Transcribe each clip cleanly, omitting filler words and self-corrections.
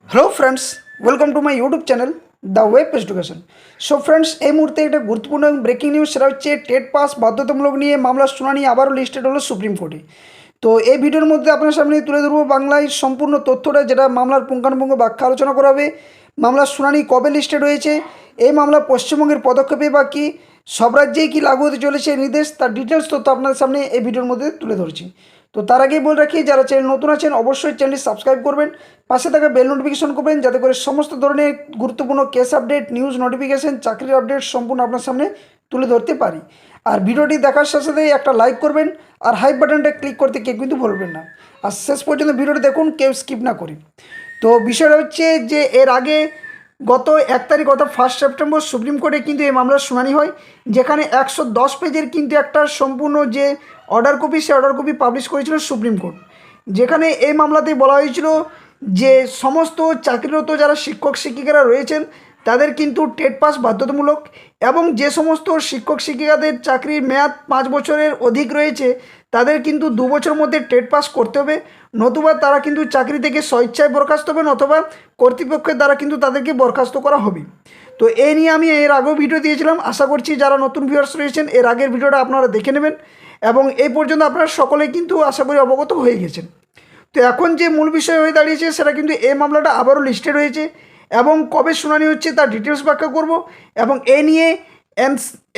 Hello friends, welcome to my YouTube channel the web education. So friends, এই মুহূর্তে একটা গুরুত্বপূর্ণ ব্রেকিং নিউজ, সেটা হচ্ছে টেট পাস বাধ্যতামূলক নিয়ে মামলার শুনানি আবারও লিস্টেড হলো সুপ্রিম কোর্টে। তো এই ভিডিওর মধ্যে আপনার সামনে তুলে ধরবো বাংলায় সম্পূর্ণ তথ্যটা, যেটা মামলার পুঙ্খানুপুঙ্খ ব্যাখ্যা আলোচনা করা হবে। মামলার শুনানি কবে লিস্টেড হয়েছে, এই মামলা পশ্চিমবঙ্গের পদক্ষেপে বা কী, সব রাজ্যেই কী লাগু হতে চলেছে এই নির্দেশ, তার ডিটেলস তথ্য আপনাদের সামনে এই ভিডিওর মধ্যে তুলে ধরছি। তো তার আগেই বলে রাখি, যারা চ্যানেল নতুন আছেন অবশ্যই চ্যানেলটি সাবস্ক্রাইব করবেন, পাশে থাকা বেল নোটিফিকেশন করবেন, যাতে করে সমস্ত ধরনের গুরুত্বপূর্ণ কেস আপডেট, নিউজ নোটিফিকেশন, চাকরির আপডেট সম্পূর্ণ আপনার সামনে তুলে ধরতে পারি। আর ভিডিওটি দেখার সাথে সাথে একটা লাইক করবেন, আর হাই বাটনটা ক্লিক করতে কেউ কিন্তু ভুলবেন না। আর শেষ পর্যন্ত ভিডিওটি দেখুন, কেউ স্কিপ না করি। তো বিষয়টা হচ্ছে যে এর আগে গত 1 তারিখ অর্থাৎ 1 সেপ্টেম্বর সুপ্রিম কোর্টে কিন্তু এই মামলার শুনানি হয়, যেখানে 110 পেজের কিন্তু একটা সম্পূর্ণ যে অর্ডার কপি, সে অর্ডার কপি পাবলিশ করেছিল সুপ্রিম কোর্ট। যেখানে এই মামলাতেই বলা হয়েছিল যে সমস্ত চাকরিরত যারা শিক্ষক শিক্ষিকারা রয়েছেন তাদের কিন্তু টেট পাস বাধ্যতামূলক, এবং যে সমস্ত শিক্ষক শিক্ষিকাদের চাকরির মেয়াদ 5 বছরের অধিক রয়েছে তাদের কিন্তু 2 বছর মধ্যে টেট পাস করতে হবে, নতুবা তারা কিন্তু চাকরি থেকে স্বেচ্ছায় বরখাস্ত হবেন, অথবা কর্তৃপক্ষের দ্বারা কিন্তু তাদেরকে বরখাস্ত করা হবে। তো এই নিয়ে আমি এর আগেও ভিডিও দিয়েছিলাম, আশা করছি যারা নতুন ভিউয়ার্স রয়েছেন এর আগের ভিডিওটা আপনারা দেখে নেবেন, এবং এই পর্যন্ত আপনারা সকলেই কিন্তু আশা করি অবগত হয়ে গেছেন। তো এখন যে মূল বিষয় হয়ে দাঁড়িয়েছে সেটা কিন্তু এই মামলাটা আবারও লিস্টেড হয়েছে, এবং কবে শুনানি হচ্ছে তার ডিটেলস ব্যাখ্যা করব। এবং এ নিয়ে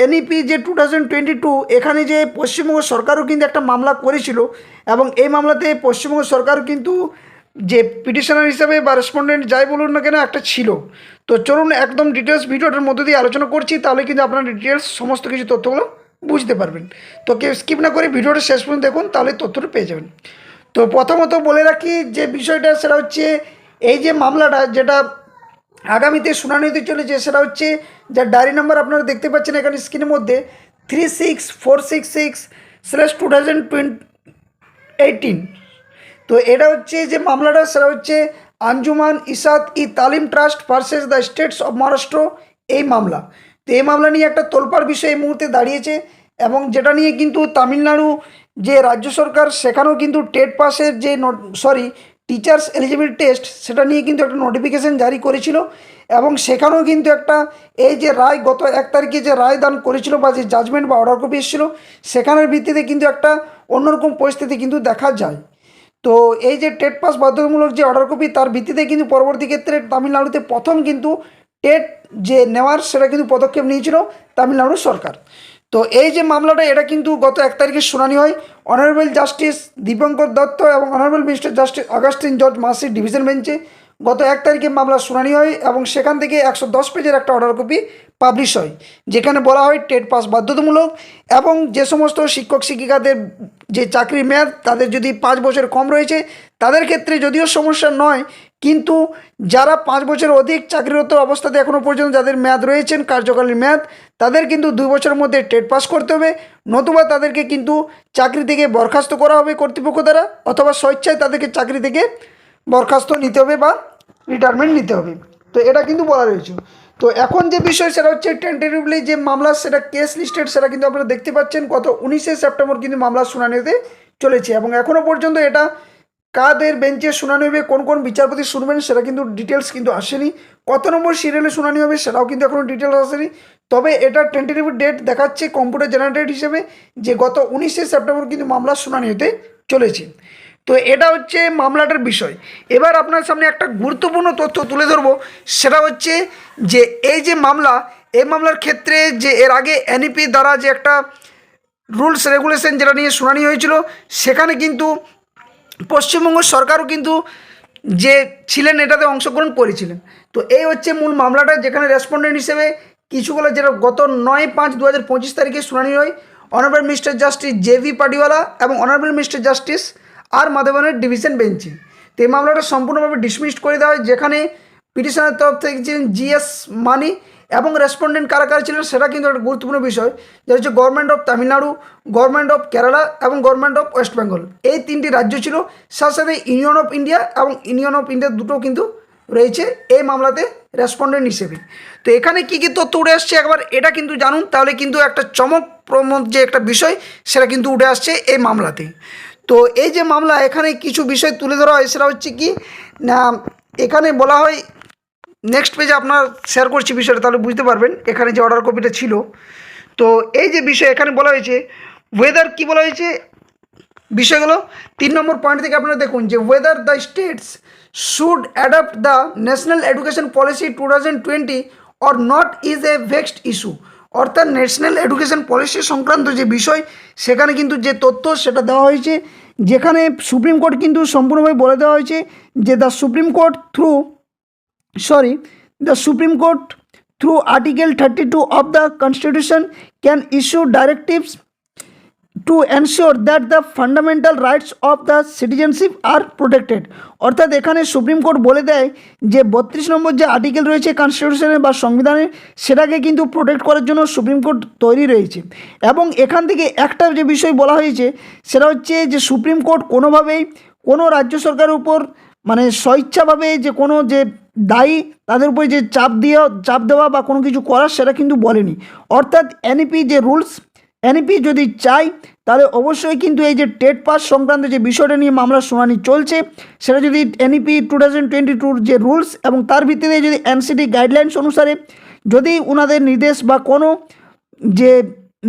এনইপি যে 2022, এখানে যে পশ্চিমবঙ্গ সরকারও কিন্তু একটা মামলা করেছিল, এবং এই মামলাতে পশ্চিমবঙ্গ সরকারও কিন্তু যে পিটিশনার হিসাবে বা রেসপন্ডেন্ট যাই বলুন না কেন একটা ছিল। তো চলুন একদম ডিটেলস ভিডিওটার মধ্যে দিয়ে আলোচনা করছি, তাহলে কিন্তু আপনারা ডিটেলস সমস্ত কিছু তথ্যগুলো বুঝতে পারবেন। তো কেউ স্কিপ না করে ভিডিওটা শেষ পর্যন্ত দেখুন, তাহলে তথ্যটা পেয়ে যাবেন। তো প্রথমত বলে রাখি যে বিষয়টা, সেটা হচ্ছে এই যে মামলাটা যেটা আগামীতে শুনানি হতে চলেছে, সেটা হচ্ছে যার ডায়েরি নাম্বার আপনারা দেখতে পাচ্ছেন এখানে স্ক্রিনের মধ্যে 36466/2018। তো এটা হচ্ছে যে মামলাটা, সেটা হচ্ছে আঞ্জুমান ইসাত ই তালিম trust versus the states of Maharashtra, এই মামলা। তো এই মামলা নিয়ে একটা তোলপাড় বিষয় এই মুহূর্তে দাঁড়িয়েছে, এবং যেটা নিয়ে কিন্তু তামিলনাড়ু যে রাজ্য সরকার, সেখানেও কিন্তু টেট পাসের যে টিচার্স এলিজিবিলিটি টেস্ট, সেটা নিয়ে কিন্তু একটা নোটিফিকেশান জারি করেছিল, এবং সেখানেও কিন্তু একটা এই যে রায় গত 1 তারিখে যে রায় দান করেছিল বা যে জাজমেন্ট বা অর্ডার কপি এসেছিলো, সেখানের ভিত্তিতে কিন্তু একটা অন্যরকম পরিস্থিতি কিন্তু দেখা যায়। তো এই যে টেট পাস বাধ্যতামূলক যে অর্ডার কপি, তার ভিত্তিতে কিন্তু পরবর্তী ক্ষেত্রে তামিলনাড়ুতে প্রথম কিন্তু টেট যে নেওয়ার সেটা কিন্তু পদক্ষেপ নিয়েছিল তামিলনাড়ু সরকার। তো এই যে মামলাটা, এটা কিন্তু গত 1 তারিখে শুনানি হয় অনারেবল জাস্টিস দীপঙ্কর দত্ত এবং honourable mister justice Augustine George মাসির ডিভিশন বেঞ্চে গত 1 তারিখে মামলার শুনানি হয়, এবং সেখান থেকে 110 পেজের একটা অর্ডার কপি পাবলিশ হয়, যেখানে বলা হয় টেট পাস বাধ্যতামূলক, এবং যে সমস্ত শিক্ষক শিক্ষিকাদের যে চাকরির মেয়াদ তাদের যদি 5 বছর কম রয়েছে তাদের ক্ষেত্রে যদিও সমস্যা নয়, কিন্তু যারা 5 বছর অধিক চাকরিরত অবস্থাতে এখনও পর্যন্ত যাদের মেয়াদ রয়েছেন, কার্যকালীন মেয়াদ, তাদের কিন্তু 2 বছরের মধ্যে টেট পাস করতে হবে, নতুবা তাদেরকে কিন্তু চাকরি থেকে বরখাস্ত করা হবে কর্তৃপক্ষ দ্বারা, অথবা স্বেচ্ছায় তাদেরকে চাকরি থেকে বরখাস্ত নিতে হবে বা রিটায়ারমেন্ট নিতে হবে। তো এটা কিন্তু বলা রয়েছে। তো এখন যে বিষয় সেটা হচ্ছে টেন্টেটিভলি যে মামলা, সেটা কেস লিস্টেড, সেটা কিন্তু আপনারা দেখতে পাচ্ছেন গত 19শে সেপ্টেম্বর কিন্তু মামলার শুনানি হতে চলেছে, এবং এখনও পর্যন্ত এটা কাদের বেঞ্চে শুনানি হবে, কোন কোন বিচারপতি শুনবেন, সেটা কিন্তু ডিটেলস কিন্তু আসেনি, কত নম্বর সিরিয়ালে শুনানি হবে সেটাও কিন্তু এখনও ডিটেলস আসেনি। তবে এটা টেন্টেটিভ ডেট দেখাচ্ছে কম্পিউটার জেনারেটেড হিসেবে, যে গত 19শে সেপ্টেম্বর কিন্তু মামলার শুনানি হতে চলেছে। তো এটা হচ্ছে মামলাটার বিষয়। এবার আপনার সামনে একটা গুরুত্বপূর্ণ তথ্য তুলে ধরবো, সেটা হচ্ছে যে এই যে মামলা, এই মামলার ক্ষেত্রে যে এর আগে এনইপি দ্বারা যে একটা রুলস রেগুলেশন যেটা নিয়ে শুনানি হয়েছিল, সেখানে কিন্তু পশ্চিমবঙ্গ সরকারও কিন্তু যে ছিলেন এটাতে অংশগ্রহণ করেছিলেন। তো এই হচ্ছে মূল মামলাটা, যেখানে রেসপন্ডেন্ট হিসেবে কিছুগুলো যেটা গত 9/5/2025 তারিখে শুনানি হয় অনারেবল মিস্টার জাস্টিস জে.ভি. পাডিওয়ালা এবং অনারেবল মিস্টার জাস্টিস আর মাধবনের ডিভিশন বেঞ্চে। তো এই মামলাটা সম্পূর্ণভাবে ডিসমিসড করে দেওয়া হয়, যেখানে পিটিশনের তরফ থেকে ছিলেন জি.এস. মানি, এবং রেসপন্ডেন্ট কারা কারা ছিলেন সেটা কিন্তু একটা গুরুত্বপূর্ণ বিষয়, যেটা হচ্ছে government of Tamil Nadu, government of Kerala এবং গভর্নমেন্ট অফ ওয়েস্ট বেঙ্গল, এই 3টি রাজ্য ছিল। সাথে সাথে ইউনিয়ন অফ ইন্ডিয়া এবং ইউনিয়ন অফ ইন্ডিয়া দুটো কিন্তু রয়েছে এই মামলাতে রেসপন্ডেন্ট হিসেবে। তো এখানে কী কী তথ্য উঠে আসছে একবার এটা কিন্তু জানুন, তাহলে কিন্তু একটা চমকপ্রদ যে একটা বিষয় সেটা কিন্তু উঠে আসছে এই মামলাতে। তো এই যে মামলা, এখানে কিছু বিষয় তুলে ধরা হয়, সেটা হচ্ছে কি না, এখানে বলা হয়, নেক্সট পেজে আপনার শেয়ার করছি বিষয়টা, তাহলে বুঝতে পারবেন এখানে যে অর্ডার কপিটা ছিল। তো এই যে বিষয় এখানে বলা হয়েছে ওয়েদার, কি বলা হয়েছে বিষয়গুলো 3 নম্বর পয়েন্ট থেকে আপনারা দেখুন যে whether the states should adapt the national education policy 2020 or not is a vexed issue. অর্থাৎ ন্যাশনাল এডুকেশন পলিসি সংক্রান্ত যে বিষয় সেখানে কিন্তু যে তথ্য সেটা দেওয়া হয়েছে, যেখানে সুপ্রিম কোর্ট কিন্তু সম্পূর্ণভাবে বলে দেওয়া হয়েছে যে the supreme court through Article 32 of the Constitution can issue directives to ensure that the fundamental rights of the citizenship are protected। অর্থাৎ এখানে সুপ্রিম কোর্ট বলে দেয় যে 32 নম্বর যে আর্টিকেল রয়েছে কনস্টিটিউশনের বা সংবিধানের, সেটাকে কিন্তু প্রোটেক্ট করার জন্য সুপ্রিম কোর্ট তৈরি রয়েছে। এবং এখান থেকে একটা যে বিষয় বলা হয়েছে সেটা হচ্ছে যে সুপ্রিম কোর্ট কোনোভাবেই কোনো রাজ্য সরকারের উপর মানে স্বইচ্ছাভাবে যে কোনো যে দায়ী তাদের উপরে যে চাপ দেওয়া বা কোনো কিছু করার সেটা কিন্তু বলেনি। অর্থাৎ এনইপি যে রুলস, এনইপি যদি চাই তাহলে অবশ্যই কিন্তু এই যে টেট পাস সংক্রান্ত যে বিষয়টা নিয়ে মামলার শুনানি চলছে, সেটা যদি এনইপি 2022 যে রুলস এবং তার ভিত্তিতে যদি এনসিটি গাইডলাইন্স অনুসারে যদি ওনাদের নির্দেশ বা কোনো যে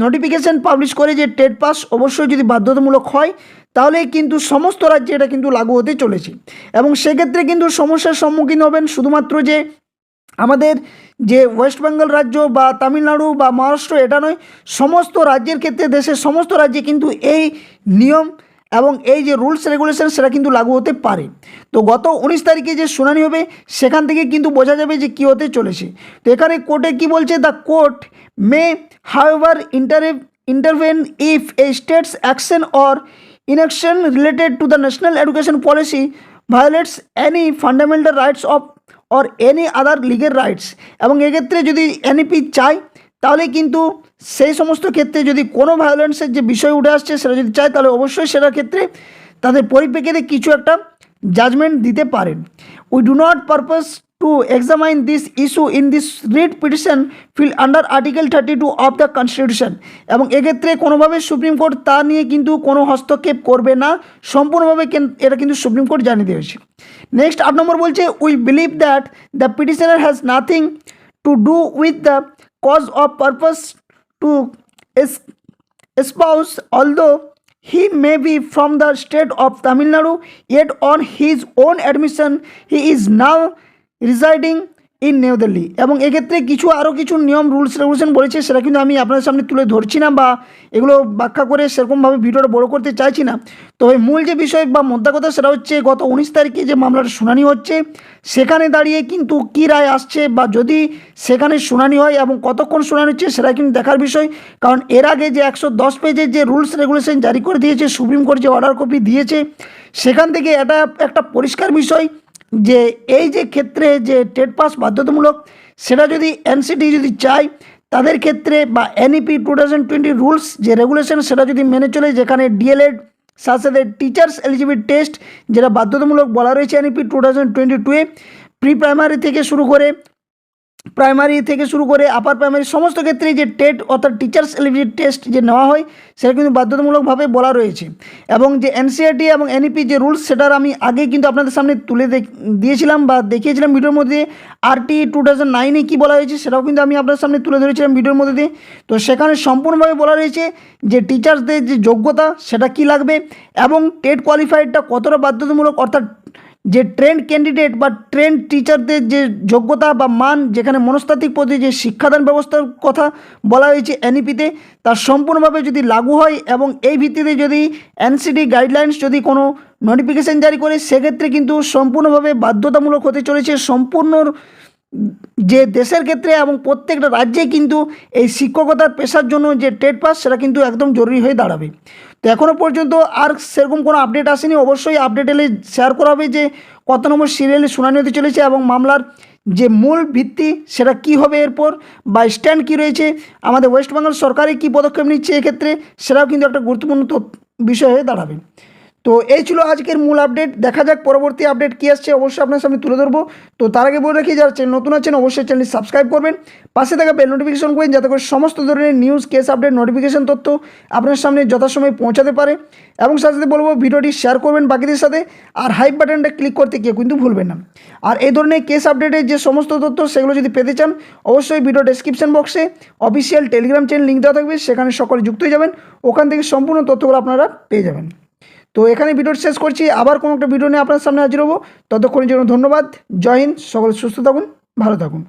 নোটিফিকেশান পাবলিশ করে যে টেট পাস অবশ্যই যদি বাধ্যতামূলক হয়, তাহলে কিন্তু সমস্ত রাজ্যে এটা কিন্তু লাগু হতে চলেছে। এবং সেক্ষেত্রে কিন্তু সমস্যার সম্মুখীন হবেন শুধুমাত্র যে আমাদের যে ওয়েস্ট বেঙ্গল রাজ্য বা তামিলনাড়ু বা মহারাষ্ট্র এটা নয়, সমস্ত রাজ্যের ক্ষেত্রে দেশের সমস্ত রাজ্যে কিন্তু এই নিয়ম এবং এই যে রুলস রেগুলেশন সেটা কিন্তু লাগু হতে পারে। তো গত 19 তারিখে যে শুনানি হবে সেখান থেকে কিন্তু বোঝা যাবে যে কী হতে চলেছে। তো এখানে কোর্টে কি বলছে, the court May however intervene if a state's action or inaction related to the national education policy violates any fundamental rights of or any other legal rights। এবং এক্ষেত্রে যদি এনইপি চাই তাহলে কিন্তু সেই সমস্ত ক্ষেত্রে যদি কোনো ভায়োলেন্সের যে বিষয় উঠে আসছে সেটা যদি চায় তাহলে অবশ্যই সেটার ক্ষেত্রে তাদের পরিপ্রেক্ষিতে কিছু একটা জাজমেন্ট দিতে পারেন। We do not purpose to examine this issue in this writ petition filled under Article 32 of the Constitution। এবং এক্ষেত্রে কোনোভাবে সুপ্রিম কোর্ট তা নিয়ে কিন্তু কোনো হস্তক্ষেপ করবে না, সম্পূর্ণভাবে এটা কিন্তু সুপ্রিম কোর্ট জানিয়ে দিয়েছে। নেক্সট 8 নম্বর বলছে we believe that the petitioner has nothing to do with the cause of purpose to espouse, although he may be from the state of Tamil Nadu, yet on his own admission he is now residing in new Delhi. এবং এক্ষেত্রে আরও কিছু নিয়ম rules regulation বলেছে, সেটা কিন্তু আমি আপনাদের সামনে তুলে ধরছি না বা এগুলো ব্যাখ্যা করে সেরকমভাবে ভিডিওটা বড় করতে চাইছি না। তবে মূল যে বিষয় বা মোদ্দা কথা সেটা হচ্ছে গত 19 তারিখে যে মামলার শুনানি হচ্ছে সেখানে দাঁড়িয়ে কিন্তু কী রায় আসছে বা যদি সেখানে শুনানি হয় এবং কতক্ষণ শুনানি হচ্ছে সেটা কিন্তু দেখার বিষয়। কারণ এর আগে যে 110 পেজের যে রুলস রেগুলেশন জারি করে দিয়েছে সুপ্রিম কোর্ট, যে অর্ডার কপি দিয়েছে, সেখান থেকে এটা একটা পরিষ্কার বিষয় যে এই যে ক্ষেত্রে যে টেট পাস বাধ্যতামূলক, সেটা যদি এনসিটি যদি চায় তাদের ক্ষেত্রে বা এনইপি 2020 রুলস যে রেগুলেশন সেটা যদি মেনে চলে, যেখানে ডিএলএড সাথে টিচার্স এলিজিবিলিটি টেস্ট যেটা বাধ্যতামূলক বলা রয়েছে এনইপি 2022-এ, প্রি প্রাইমারি থেকে শুরু করে আপার প্রাইমারি সমস্ত ক্ষেত্রে যে টেট অর্থাৎ টিচার্স এলিজিবিলিটি টেস্ট যে নেওয়া হয় সেটা কিন্তু বাধ্যতামূলকভাবে বলা রয়েছে। এবং যে এনসিআরটি এবং এনইপি যে রুলস সেটার আমি আগে কিন্তু আপনাদের সামনে তুলে দিয়েছিলাম বা দেখিয়েছিলাম ভিডিওর মধ্যে। আরটি 2009-এ কী বলা হয়েছে সেটাও কিন্তু আমি আপনাদের সামনে তুলে ধরেছিলাম ভিডিওর মধ্যে দিয়ে। তো সেখানে সম্পূর্ণভাবে বলা রয়েছে যে টিচার্সদের যে যোগ্যতা সেটা কী লাগবে এবং টেট কোয়ালিফাইডটা কতটা বাধ্যতামূলক, অর্থাৎ যে ট্রেন্ড ক্যান্ডিডেট বা ট্রেন্ড টিচারদের যে যোগ্যতা বা মান, যেখানে মনস্তাত্ত্বিক পদ্ধতি যে শিক্ষাদান ব্যবস্থার কথা বলা হয়েছে এনইপিতে, তার সম্পূর্ণভাবে যদি লাগু হয় এবং এই ভিত্তিতে যদি এনসিটি গাইডলাইন্স যদি কোনো নোটিফিকেশান জারি করে সেক্ষেত্রে কিন্তু সম্পূর্ণভাবে বাধ্যতামূলক হতে চলেছে সম্পূর্ণ যে দেশের ক্ষেত্রে এবং প্রত্যেকটা রাজ্যে কিন্তু এই শিক্ষকতার পেশার জন্য যে টেট পাস সেটা কিন্তু একদম জরুরি হয়ে দাঁড়াবে। তো এখনও পর্যন্ত আর সেরকম কোনো আপডেট আসেনি, অবশ্যই আপডেট এলে শেয়ার করা হবে যে কত নম্বর সিরিয়ালে শুনানি হতে চলেছে এবং মামলার যে মূল ভিত্তি সেটা কী হবে এরপর বা স্ট্যান্ড কী রয়েছে, আমাদের ওয়েস্ট বেঙ্গল সরকারে কী পদক্ষেপ নিচ্ছে এক্ষেত্রে, সেটাও কিন্তু একটা গুরুত্বপূর্ণ বিষয় হয়ে দাঁড়াবে। তো এই ছিল আজকের মূল আপডেট। দেখা যাক পরবর্তী আপডেট কী আসছে, অবশ্যই আপনার সামনে তুলে ধরবো। তো তার আগে বলে রাখি, যারা চ্যানেল নতুন আছেন অবশ্যই চ্যানেলটি সাবস্ক্রাইব করবেন, পাশে থাকা বেল নোটিফিকেশন করবেন, যাতে করে সমস্ত ধরনের নিউজ, কেস আপডেট, নোটিফিকেশন তথ্য আপনার সামনে যথাসময়ে পৌঁছাতে পারে। এবং সাথে সাথে বলবো ভিডিওটি শেয়ার করবেন বাকিদের সাথে, আর হাইপ বাটনটা ক্লিক করতে কেউ কিন্তু ভুলবেন না। আর এই ধরনের কেস আপডেটের যে সমস্ত তথ্য সেগুলো যদি পেতে চান, অবশ্যই ভিডিও ডেসক্রিপশন বক্সে অফিসিয়াল টেলিগ্রাম চ্যানেল লিঙ্ক দেওয়া থাকবে, সেখানে সকলে যুক্ত হয়ে যাবেন, ওখান থেকে সম্পূর্ণ তথ্যগুলো আপনারা পেয়ে যাবেন। তো এখানে ভিডিও শেষ করছি, আবার কোনো একটা ভিডিও নিয়ে আপনার সামনে হাজির হবো। ততক্ষণের জন্য ধন্যবাদ। জয় হিন্দ, সকলে সুস্থ থাকুন, ভালো থাকুন।